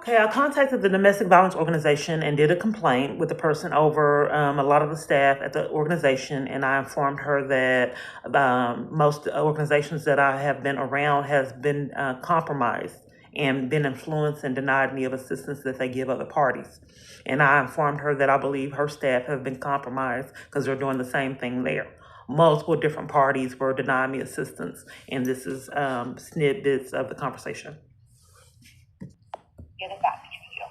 Okay, I contacted the domestic violence organization and did a complaint with the person over a lot of the staff at the organization, and I informed her that most organizations that I have been around has been compromised and been influenced and denied me of assistance that they give other parties. And I informed her that I believe her staff have been compromised because they're doing the same thing there. Multiple different parties were denying me assistance, and this is snippets of the conversation. Get it back to you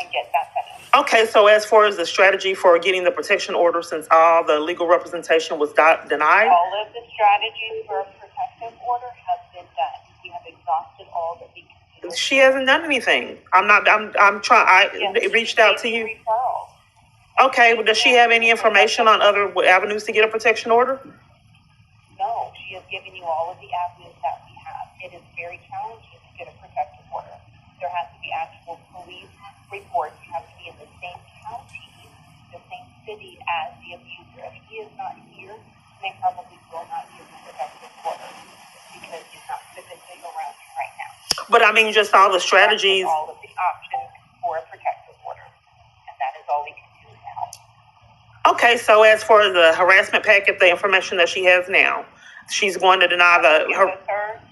and get that finished. Okay, so as far as the strategy for getting the protection order, since all the legal representation was denied? All of the strategies for a protective order have been done. We have exhausted all that we can do. She hasn't done anything. I'm trying, I reached out to you. Referrals. Okay, but does she have any information on other avenues to get a protection order? No, she has given you all of the avenues that we have. It is very challenging to get a protective order. There has to be actual police reports. You have to be in the same county, the same city as the abuser. If he is not here, they probably will not give a protective order because he's not physically around you right now. But I mean, just all the strategies. All of the options for a protective order, and that is all we can do now. Okay, so as for the harassment packet, the information that she has now, she's going to deny With her,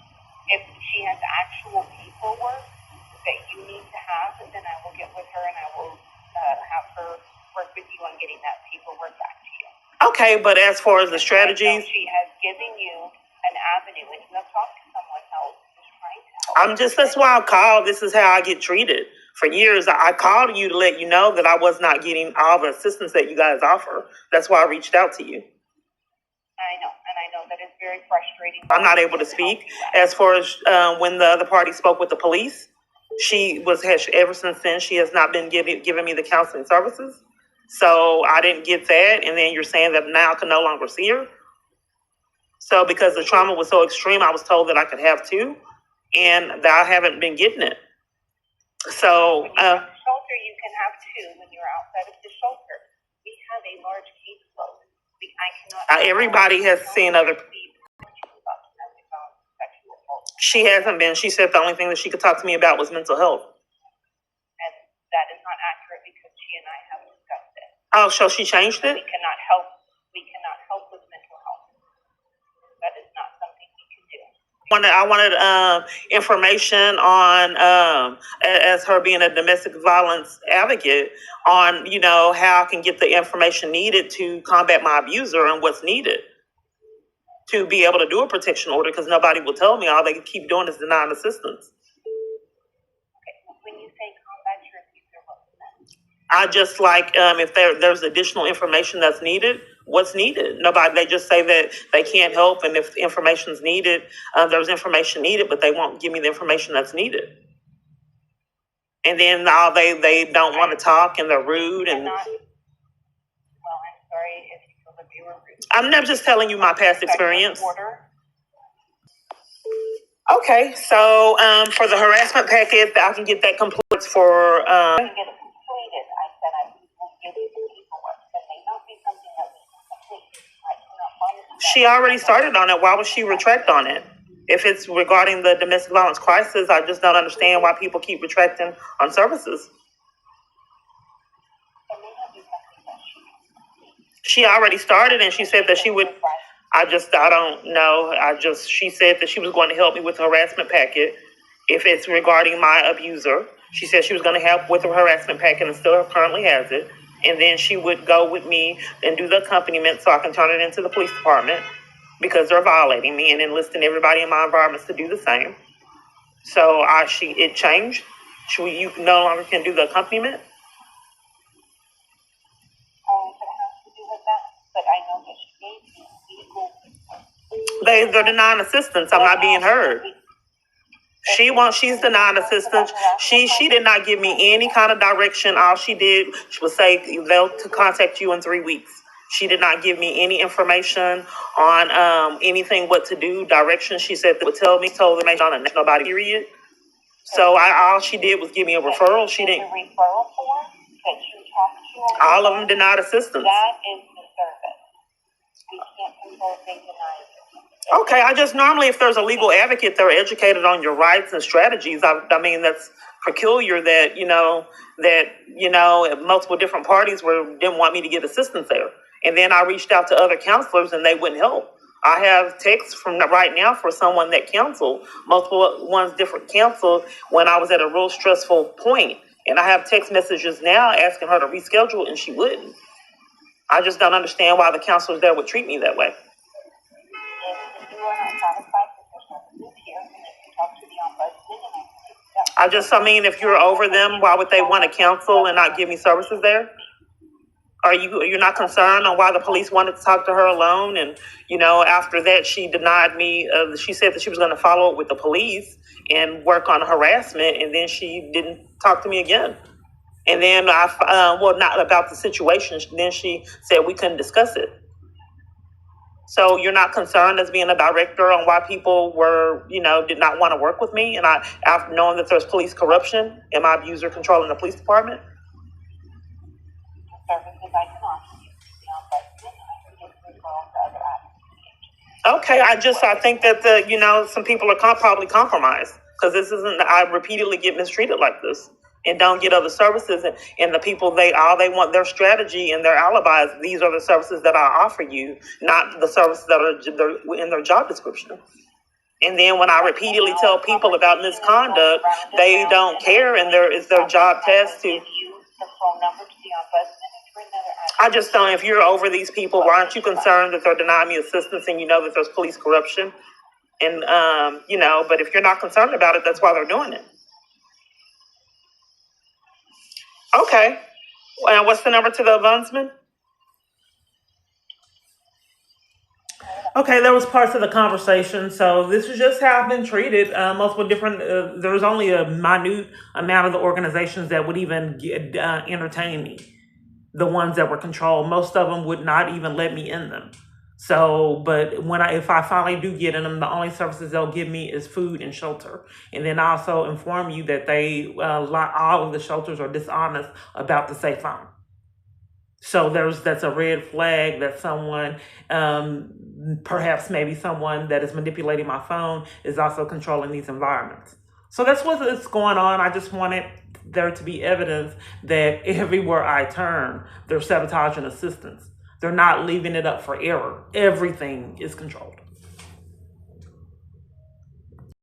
if she has actual paperwork that you need to have, then I will get with her and I will have her work with you on getting that paperwork back to you. Okay, but as far as the strategies, she has given you an avenue, and you have talked to someone else who's trying to help. that's why I called. This is how I get treated. For years, I called you to let you know that I was not getting all the assistance that you guys offer. That's why I reached out to you. I know, and I know that it's very frustrating. I'm not able to speak. As far as when the other party spoke with the police, ever since then, she has not been giving me the counseling services. So I didn't get that. And then you're saying that now I can no longer see her. So because the trauma was so extreme, I was told that I could have two, and that I haven't been getting it. So when you're at the shelter, you can have two. When you're outside of the shelter, we have a large caseload. I cannot. Everybody has seen other. She hasn't been. She said the only thing that she could talk to me about was mental health. And that is not accurate because she and I have discussed it. Oh, so she changed it? We cannot help with mental health. That is not something we can do. I wanted information on, as her being a domestic violence advocate, on, how I can get the information needed to combat my abuser and what's needed to be able to do a protection order, because nobody will tell me. All they keep doing is denying assistance. Okay, when you say combat your abuser, what's that? I just like, if there's additional information that's needed, what's needed. They just say that they can't help, and if information's needed, there's information needed, but they won't give me the information that's needed. And then they don't want to talk, and they're rude. And well, I'm sorry if you feel that they were rude. I'm not just telling you my past experience. Okay, so for the harassment packet, I can get that complete for. I can get it completed. I said I will give you the paperwork. That may not be something that we can complete. I cannot find it. She already started on it. Why would she retract on it? If it's regarding the domestic violence crisis, I just don't understand why people keep retracting on services. She already started, and she said that she would. I don't know. She said that she was going to help me with the harassment packet if it's regarding my abuser. She said she was going to help with the harassment packet and still currently has it. And then she would go with me and do the accompaniment so I can turn it into the police department because they're violating me, and enlisting everybody in my environments to do the same. So it changed. You no longer can do the accompaniment. But I know that she gave They're denying assistance. I'm not being heard. She's denying assistance. She did not give me any kind of direction. All she did was say they'll contact you in 3 weeks. She did not give me any information on anything what to do, direction. She said they would tell me, told them on a nobody period. So all she did was give me a referral. She didn't. The referral form that you talked to. All of them denied assistance. That is the service. We can't control if they deny it. Okay, I just normally, if there's a legal advocate, they're educated on your rights and strategies. I mean, that's peculiar that multiple different parties didn't want me to get assistance there, and then I reached out to other counselors and they wouldn't help. I have texts from right now for someone that counseled, multiple ones different counsel when I was at a real stressful point, and I have text messages now asking her to reschedule, and she wouldn't. I just don't understand why the counselors there would treat me that way. If you are not satisfied with your services here, then you can talk to the ombudsman and I mean, if you're over them, why would they want to counsel and not give me services there? You're not concerned on why the police wanted to talk to her alone? And, after that, she denied me. She said that she was going to follow up with the police and work on harassment. And then she didn't talk to me again. And then not about the situation. Then she said we couldn't discuss it. So you're not concerned as being a director on why people did not want to work with me, and after knowing that there's police corruption and my abuser controlling the police department. The services I can offer you to the ombudsman, and I can give referrals to other advocacy agents. Okay, I think that some people are probably compromised because this isn't. I repeatedly get mistreated like this and don't get other services, and the people they want their strategy and their alibis. These are the services that I offer you, not the services that are in their job description. And then when I repeatedly tell people about misconduct, they don't care, and it's their job task to. Give you the phone number to the ombudsman and for another advocate. I just don't. If you're over these people, why aren't you concerned that they're denying me assistance, and you know that there's police corruption, and But if you're not concerned about it, that's why they're doing it. Okay. And what's the number to the ombudsman? Okay, there was parts of the conversation. So this is just how I've been treated. Multiple different. There was only a minute amount of the organizations that would even entertain me. The ones that were controlled, most of them would not even let me in them. So, but if I finally do get in them, the only services they'll give me is food and shelter. And then I also inform you that all of the shelters are dishonest about the safe phone. So that's a red flag that someone, perhaps maybe someone that is manipulating my phone is also controlling these environments. So that's what's going on. I just wanted there to be evidence that everywhere I turn, they're sabotaging assistance. They're not leaving it up for error. Everything is controlled.